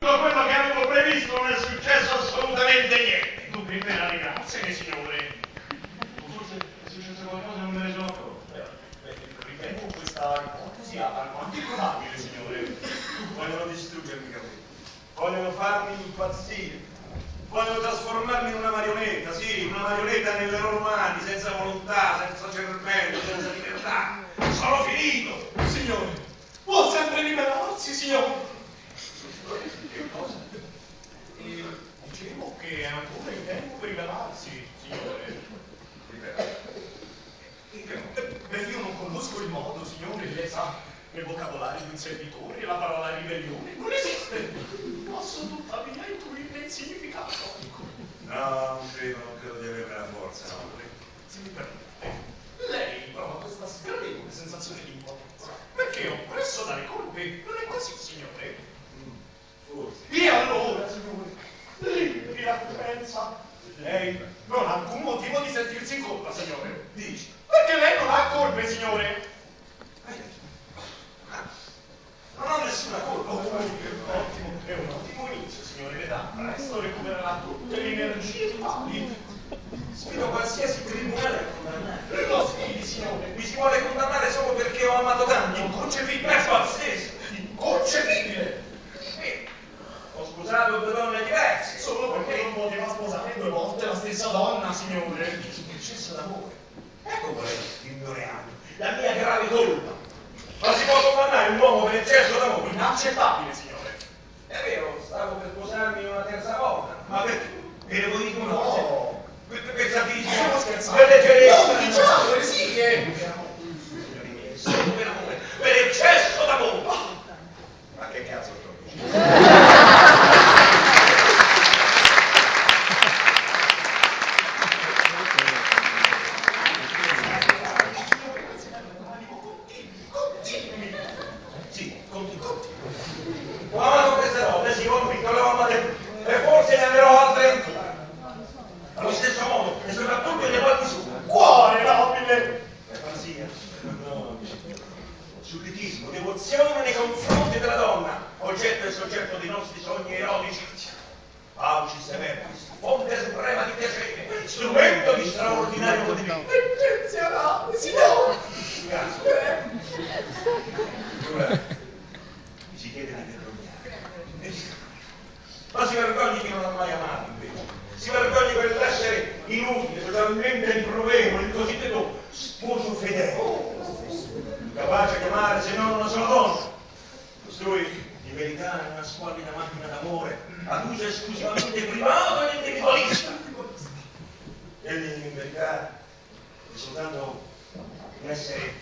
Tutto quello che avevo previsto non è successo assolutamente niente. Dunque, in vera ringrazione, signore. Forse è successo qualcosa e non me ne sono accorto. Ritengo questa ipotesi alquanto improbabile, signore. Vogliono distruggermi i capelli. Vogliono farmi impazzire. Vogliono trasformarmi in una marionetta, sì, una marionetta nelle loro mani, senza volontà, senza cervello, senza libertà. Sono finito! Signore, può sempre liberarsi, signore. Che cosa? Dicevo che è ancora in tempo per rivelarsi, signore. Beh, io non conosco il modo, signore, lei sa, nel vocabolario di un servitore la parola ribellione non esiste. Posso tuttavia intuirne il significato. No, non credo di averne la forza, no. Se mi permette, lei prova questa sgradevole sensazione di impotenza, perché oppresso dalle colpe, non è così, signore? Forse. E allora, signore, liberi la coscienza. Lei non ha alcun motivo di sentirsi in colpa, signore. Dici? Perché lei non ha colpe, signore. Non ho nessuna colpa. Ottimo, è un ottimo inizio, signore. Vedrà, presto recupererà tutte le energie vitali. Sfido qualsiasi tribunale a condannare. Lo sfidi, signore. Mi si vuole condannare solo perché ho amato tanto. Inconcepibile. È pazzesco. Inconcepibile. Ho sposato due donne diverse. Solo perché non poteva sposare due volte la stessa donna, signore. Eccesso d'amore. Ecco qual è il mio reato. La mia grave colpa. Ma si può condannare un uomo per eccesso d'amore? Inaccettabile, signore. È vero, stavo per sposarmi una terza volta. Ma perché? E devo dire una No. cosa. Per sapere. Stiamo scherzando. Per leggerezza. Non diciamo, esighe. Signori miei, solo per amore. Per eccesso d'amore. Ma che cazzo sto dicendo? Sì, conti. Ho amato queste donne, sì, ho vinto le ho amate e forse ne avrò altre ancora. Allo stesso modo, e soprattutto nei fatti su. Cuore nobile. È pazzia? No. Subbitismo, devozione nei confronti della donna, oggetto e soggetto dei nostri sogni erotici. Paucis severus, fonte suprema di piacere, strumento di straordinario godimento. Eccezionale, signore. Grazie. Ora, mi si chiede di vergognare. Ma si vergogni chi non ha mai amato, invece. Si vergogni per l'essere inutile, totalmente improvevole, il cosiddetto sposo fedele. Capace di amare se non una sola donna. Costui, in verità, è una squallida macchina d'amore, ad uso esclusivamente privato ed individualista. Egli, in verità, è soltanto un essere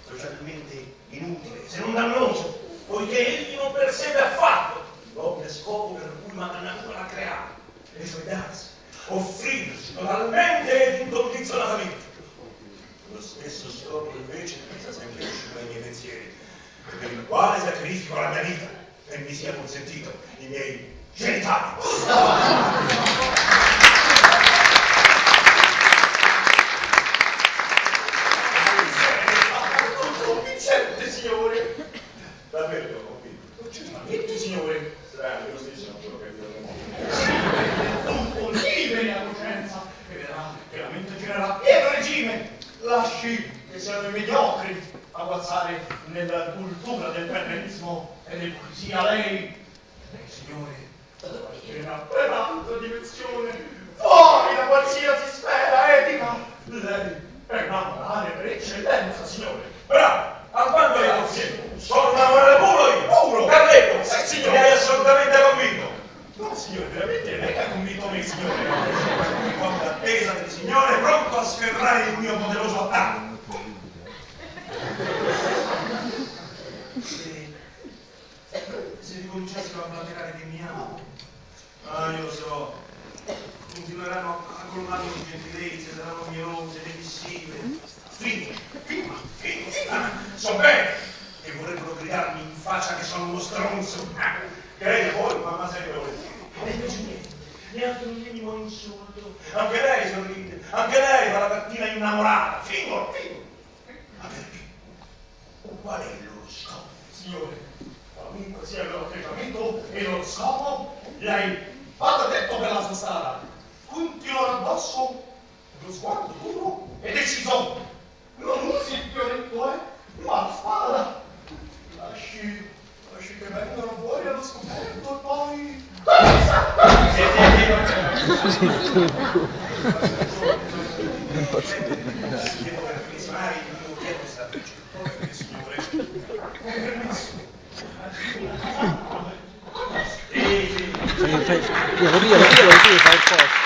socialmente inutile, se non dannoso, poiché egli non persegue affatto l'ovvio scopo per cui madre natura l'ha creato, risvegliarsi, offrirsi totalmente ed incondizionatamente. Lo stesso scopo invece sta sempre vicino ai miei pensieri, e per il quale sacrifico la mia vita e mi sia consentito i miei genitali. Convincente, signore. Davvero ho convinto. Certamente, signore. Strano, io stesso non ce l'ho capito. Non liberi la coscienza e vedrà che la mente girerà pieno regime. Lasci che siano i mediocri a guazzare nella cultura del perrenismo e dell'ipocrisia. Lei, signore, appartiene a ben altra dimensione, fuori da qualsiasi sfera etica. Lei è una morale per eccellenza, signore. Bravo! A quando le consiglio? Sono una morale puro io! Puro? Carletto! Sì, signore. Mi hai assolutamente convinto! No, signore, veramente lei che ha convinto me, signore. Mi porta attesa del Signore, pronto a sferrare il mio poderoso attacco. Se ricominciassero a blaterare che mi amo, io lo so, continueranno a colmarmi di gentilezze, saranno mielose, remissive. Fingo, so bene che vorrebbero gridarmi in faccia che sono uno stronzo. Crede voi, mamma sempre volentieri. E invece niente, neanche un minimo insulto. Anche lei sorride, anche lei fa la mattina innamorata. Fingo. Ma perché? Qual è il loro scopo? Signore, fammi sia l'atteggiamento e lo scopo, lei vada detto per la sua strada, continuerà addosso, lo sguardo duro e deciso. Non usi il fioretto, ma la spada. Lasci che vengano fuori allo scoperto e poi... Devo permissionare il mio pieno strategico. Signore. Permesso. Fai il posto.